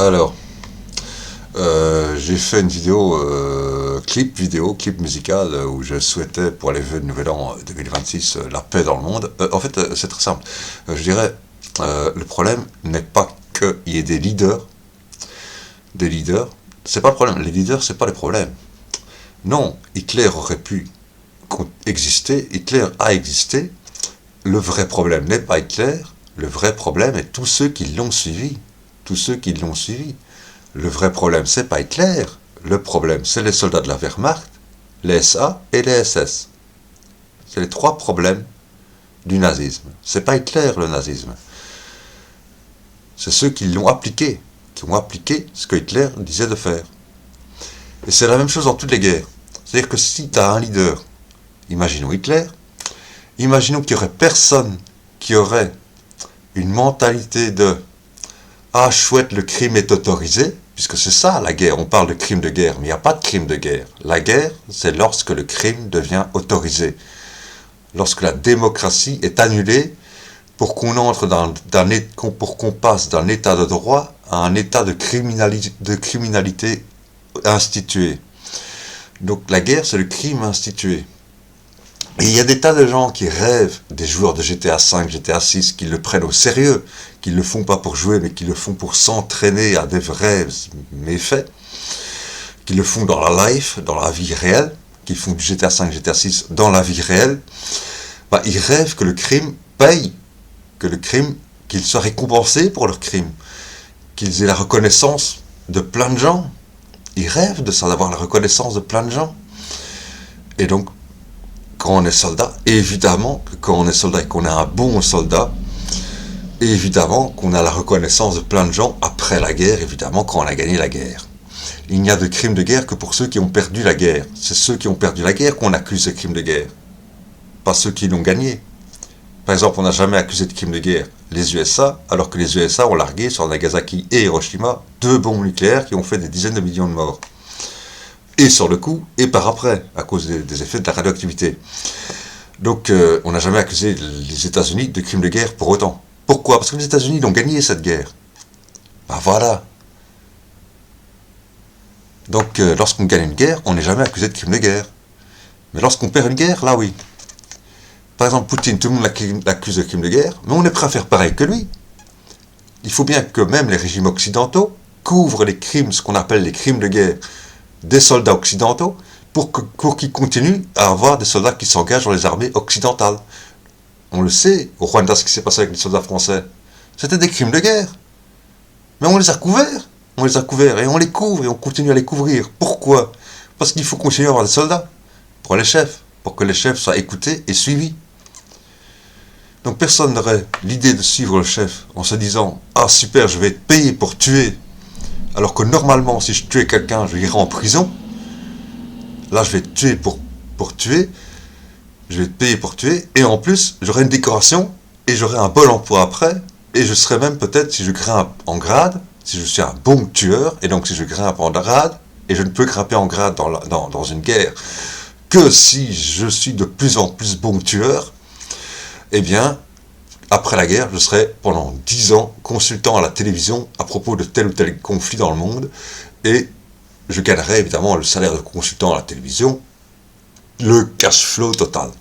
Alors, j'ai fait une vidéo, clip musical, où je souhaitais, pour les vœux de Nouvel An 2026, la paix dans le monde. En fait, c'est très simple. Je dirais, le problème n'est pas qu'il y ait des leaders. C'est pas le problème. Les leaders, c'est pas le problème. Non, Hitler aurait pu exister, Hitler a existé. Le vrai problème n'est pas Hitler, le vrai problème est tous ceux qui l'ont suivi. Tous ceux qui l'ont suivi. Le vrai problème, c'est pas Hitler. Le problème, c'est les soldats de la Wehrmacht, les SA et les SS. C'est les trois problèmes du nazisme. C'est pas Hitler, le nazisme. C'est ceux qui l'ont appliqué, qui ont appliqué ce que Hitler disait de faire. Et c'est la même chose dans toutes les guerres. C'est-à-dire que si tu as un leader, imaginons Hitler, imaginons qu'il n'y aurait personne qui aurait une mentalité de « Ah, chouette, le crime est autorisé », puisque c'est ça la guerre, on parle de crime de guerre, mais il n'y a pas de crime de guerre. La guerre, c'est lorsque le crime devient autorisé. Lorsque la démocratie est annulée pour qu'on entre pour qu'on passe d'un état de droit à un état de criminalité instituée. Donc la guerre, c'est le crime institué. Et il y a des tas de gens qui rêvent, des joueurs de GTA 5, GTA 6, qui le prennent au sérieux, qui ne le font pas pour jouer, mais qui le font pour s'entraîner à des vrais méfaits, qui le font dans la life, dans la vie réelle, qui font du GTA 5, GTA 6 dans la vie réelle. Ils rêvent que le crime paye, qu'ils soient récompensés pour leur crime, qu'ils aient la reconnaissance de plein de gens. Ils rêvent de ça, d'avoir la reconnaissance de plein de gens. Et donc, quand on est soldat, évidemment que quand on est soldat et qu'on est un bon soldat, évidemment qu'on a la reconnaissance de plein de gens après la guerre, évidemment quand on a gagné la guerre. Il n'y a de crime de guerre que pour ceux qui ont perdu la guerre. C'est ceux qui ont perdu la guerre qu'on accuse de crimes de guerre, pas ceux qui l'ont gagné. Par exemple, on n'a jamais accusé de crime de guerre les USA, alors que les USA ont largué sur Nagasaki et Hiroshima 2 bombes nucléaires qui ont fait des dizaines de millions de morts. Et sur le coup, et par après, à cause des effets de la radioactivité. Donc, on n'a jamais accusé les États-Unis de crimes de guerre pour autant. Pourquoi ? Parce que les États-Unis ont gagné cette guerre. Voilà. Donc, lorsqu'on gagne une guerre, on n'est jamais accusé de crime de guerre. Mais lorsqu'on perd une guerre, là oui. Par exemple, Poutine, tout le monde l'accuse de crime de guerre, mais on est prêt à faire pareil que lui. Il faut bien que même les régimes occidentaux couvrent les crimes, ce qu'on appelle les crimes de guerre, des soldats occidentaux, pour qu'ils continuent à avoir des soldats qui s'engagent dans les armées occidentales. On le sait, au Rwanda, ce qui s'est passé avec les soldats français, c'était des crimes de guerre. Mais on les a couverts. Et on les couvre, et on continue à les couvrir. Pourquoi ? Parce qu'il faut continuer à avoir des soldats, pour les chefs, pour que les chefs soient écoutés et suivis. Donc personne n'aurait l'idée de suivre le chef en se disant « Ah super, je vais être payé pour tuer », alors que normalement, si je tuais quelqu'un, je irais en prison. Là, je vais tuer pour tuer, je vais être payé pour tuer, et en plus, j'aurai une décoration, et j'aurai un bol emploi après, et je serai même peut-être, si je grimpe en grade, si je suis un bon tueur, et donc si je grimpe en grade, et je ne peux grimper en grade dans une guerre, que si je suis de plus en plus bon tueur, eh bien, après la guerre, je serai pendant 10 ans consultant à la télévision à propos de tel ou tel conflit dans le monde, et je gagnerai évidemment le salaire de consultant à la télévision, le cash flow total,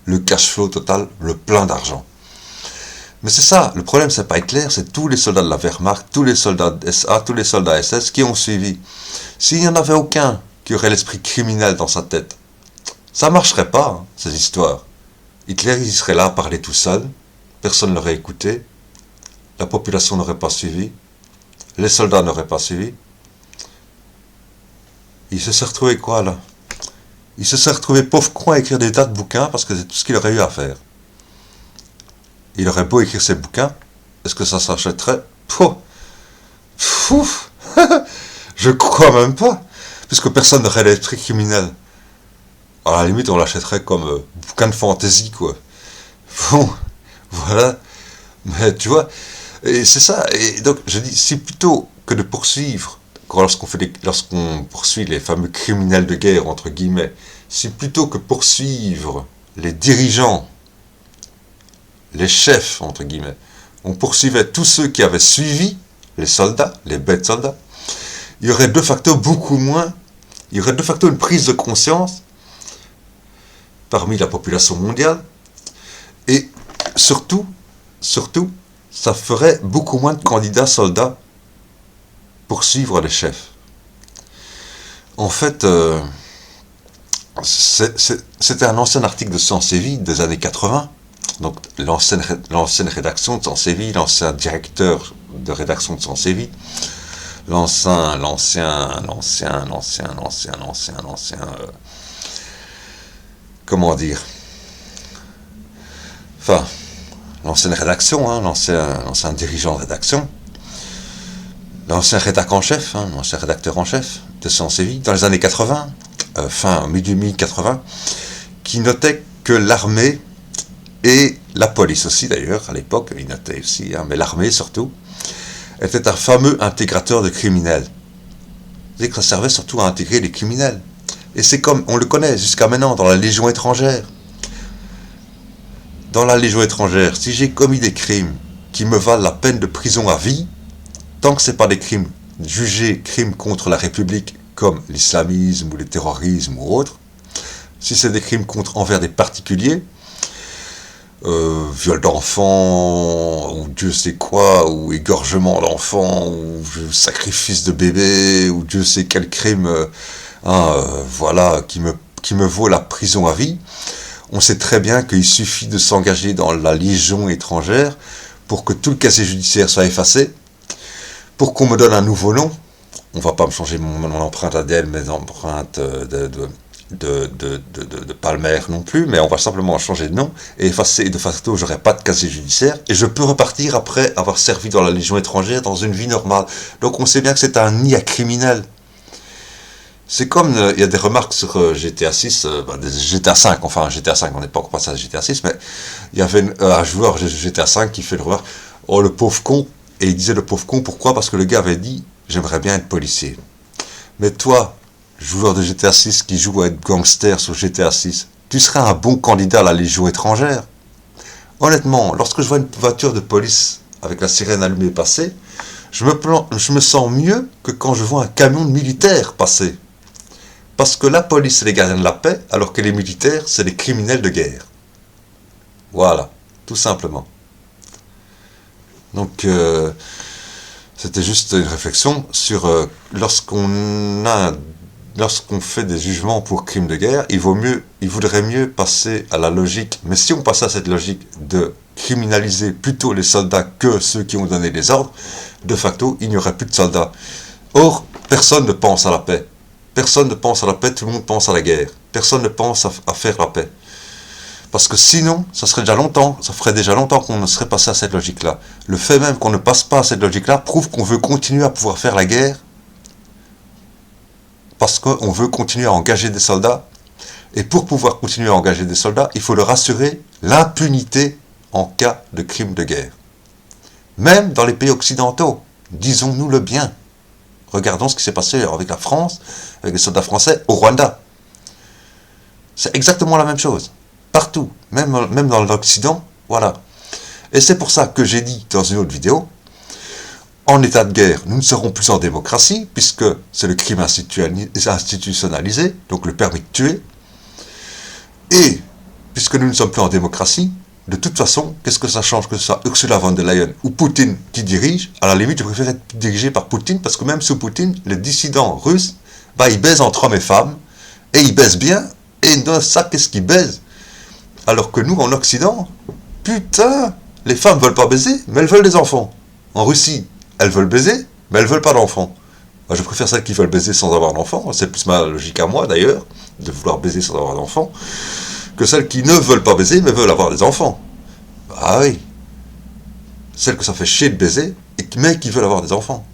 le plein d'argent. Mais c'est ça, le problème c'est pas Hitler, c'est tous les soldats de la Wehrmacht, tous les soldats SA, tous les soldats SS qui ont suivi. S'il n'y en avait aucun qui aurait l'esprit criminel dans sa tête, ça marcherait pas, hein, ces histoires. Hitler, il serait là à parler tout seul, personne ne l'aurait écouté, la population n'aurait pas suivi, les soldats n'auraient pas suivi. Il se serait retrouvé quoi là ? Il se serait retrouvé pauvre con à écrire des tas de bouquins parce que c'est tout ce qu'il aurait eu à faire. Il aurait beau écrire ses bouquins, est-ce que ça s'achèterait ? Je crois même pas, puisque personne n'aurait l'esprit criminel. À la limite, on l'achèterait comme bouquin de fantaisie, quoi. Bon, voilà. Mais tu vois, et c'est ça. Et donc, je dis, si plutôt que de poursuivre, lorsqu'on poursuit les fameux criminels de guerre, entre guillemets, si plutôt que poursuivre les dirigeants, les chefs, entre guillemets, on poursuivait tous ceux qui avaient suivi les soldats, les bêtes soldats, il y aurait de facto beaucoup moins, il y aurait de facto une prise de conscience parmi la population mondiale, et surtout, ça ferait beaucoup moins de candidats soldats pour suivre les chefs. En fait, c'était un ancien article de Science et Vie des années 80, donc l'ancienne rédaction de Science et Vie, l'ancien directeur de rédaction de Science et Vie, comment dire, enfin, l'ancienne rédaction, hein, l'ancien dirigeant de rédaction, l'ancien rédacteur en chef, hein, l'ancien rédacteur en chef de Science et Vie, dans les années 80, milieu 1080, qui notait que l'armée et la police aussi d'ailleurs, à l'époque, il notait aussi, hein, mais l'armée surtout, était un fameux intégrateur de criminels. C'est que ça servait surtout à intégrer les criminels. Et c'est comme, on le connaît jusqu'à maintenant, dans la Légion étrangère. Dans la Légion étrangère, si j'ai commis des crimes qui me valent la peine de prison à vie, tant que ce n'est pas des crimes jugés crimes contre la République, comme l'islamisme ou le terrorisme ou autre, si c'est des crimes envers des particuliers, viol d'enfants, ou Dieu sait quoi, ou égorgement d'enfants, ou sacrifice de bébé, ou Dieu sait quel crime, voilà, qui me vaut la prison à vie, on sait très bien qu'il suffit de s'engager dans la Légion étrangère pour que tout le casier judiciaire soit effacé, pour qu'on me donne un nouveau nom. On va pas me changer mon empreinte ADN, mes empreintes de Palmer non plus, mais on va simplement changer de nom et effacer, de facto j'aurai pas de casier judiciaire et je peux repartir après avoir servi dans la Légion étrangère dans une vie normale. Donc on sait bien que c'est un nid à criminels. C'est comme, il y a des remarques sur GTA 6, GTA 5, enfin GTA 5, on n'est pas encore passé à GTA 6, mais il y avait un joueur de GTA 5 qui fait le remarque, oh le pauvre con, et il disait le pauvre con, pourquoi? Parce que le gars avait dit, j'aimerais bien être policier. Mais toi, joueur de GTA 6 qui joue à être gangster sur GTA 6, tu serais un bon candidat à la Légion étrangère. Honnêtement, lorsque je vois une voiture de police avec la sirène allumée passer, je me sens mieux que quand je vois un camion de militaires passer. Parce que la police, c'est les gardiens de la paix, alors que les militaires, c'est les criminels de guerre. Voilà, tout simplement. Donc, c'était juste une réflexion sur lorsqu'on fait des jugements pour crimes de guerre, il vaudrait mieux passer à la logique. Mais si on passait à cette logique de criminaliser plutôt les soldats que ceux qui ont donné les ordres, de facto, il n'y aurait plus de soldats. Or, personne ne pense à la paix. Personne ne pense à la paix, tout le monde pense à la guerre. Personne ne pense à faire la paix. Parce que sinon, ça ferait déjà longtemps qu'on ne serait passé à cette logique-là. Le fait même qu'on ne passe pas à cette logique-là prouve qu'on veut continuer à pouvoir faire la guerre parce qu'on veut continuer à engager des soldats. Et pour pouvoir continuer à engager des soldats, il faut leur assurer l'impunité en cas de crime de guerre. Même dans les pays occidentaux, disons-nous-le bien. Regardons ce qui s'est passé avec la France, avec les soldats français au Rwanda. C'est exactement la même chose. Partout, même dans l'Occident, voilà. Et c'est pour ça que j'ai dit dans une autre vidéo, en état de guerre, nous ne serons plus en démocratie, puisque c'est le crime institutionnalisé, donc le permis de tuer. Et, puisque nous ne sommes plus en démocratie, de toute façon, qu'est-ce que ça change que ce soit Ursula von der Leyen ou Poutine qui dirige? À la limite, je préfère être dirigé par Poutine, parce que même sous Poutine, les dissidents russes, ils baisent entre hommes et femmes, et ils baisent bien, et dans ça, qu'est-ce qu'ils baisent? Alors que nous, en Occident, putain, les femmes veulent pas baiser, mais elles veulent des enfants. En Russie, elles veulent baiser, mais elles veulent pas d'enfants. Moi, je préfère celles qui veulent baiser sans avoir d'enfants, c'est plus ma logique à moi d'ailleurs, de vouloir baiser sans avoir d'enfants, que celles qui ne veulent pas baiser, mais veulent avoir des enfants. Ah oui. Celles que ça fait chier de baiser, mais qui veulent avoir des enfants.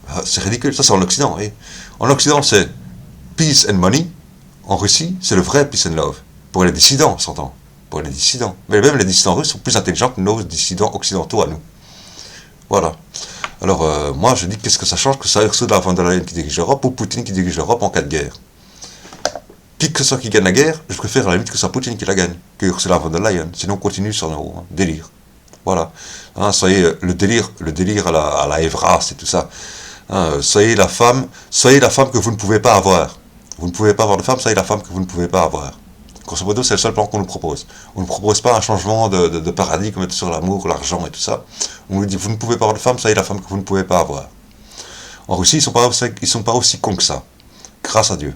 Ah, c'est ridicule, ça c'est en Occident. Oui. En Occident, c'est peace and money. En Russie, c'est le vrai peace and love. Pour les dissidents, on s'entend. Pour les dissidents. Mais même les dissidents russes sont plus intelligents que nos dissidents occidentaux à nous. Voilà. Alors, moi, je dis, qu'est-ce que ça change que ça Ursula von der Leyen qui dirige l'Europe ou Poutine qui dirige l'Europe en cas de guerre? Qui que ce soit qui gagne la guerre, je préfère à la limite que ce soit Poutine qui la gagne que Ursula von der Leyen. Sinon, on continue sur nos délires. Voilà. Hein, soyez le délire à la Evras et tout ça. Hein, soyez la femme que vous ne pouvez pas avoir. Vous ne pouvez pas avoir de femme, soyez la femme que vous ne pouvez pas avoir. Grosso modo, c'est le seul plan qu'on nous propose. On ne nous propose pas un changement de paradigme sur l'amour, l'argent et tout ça. On nous dit, vous ne pouvez pas avoir de femme, soyez la femme que vous ne pouvez pas avoir. En Russie, ils sont pas aussi cons que ça. Grâce à Dieu.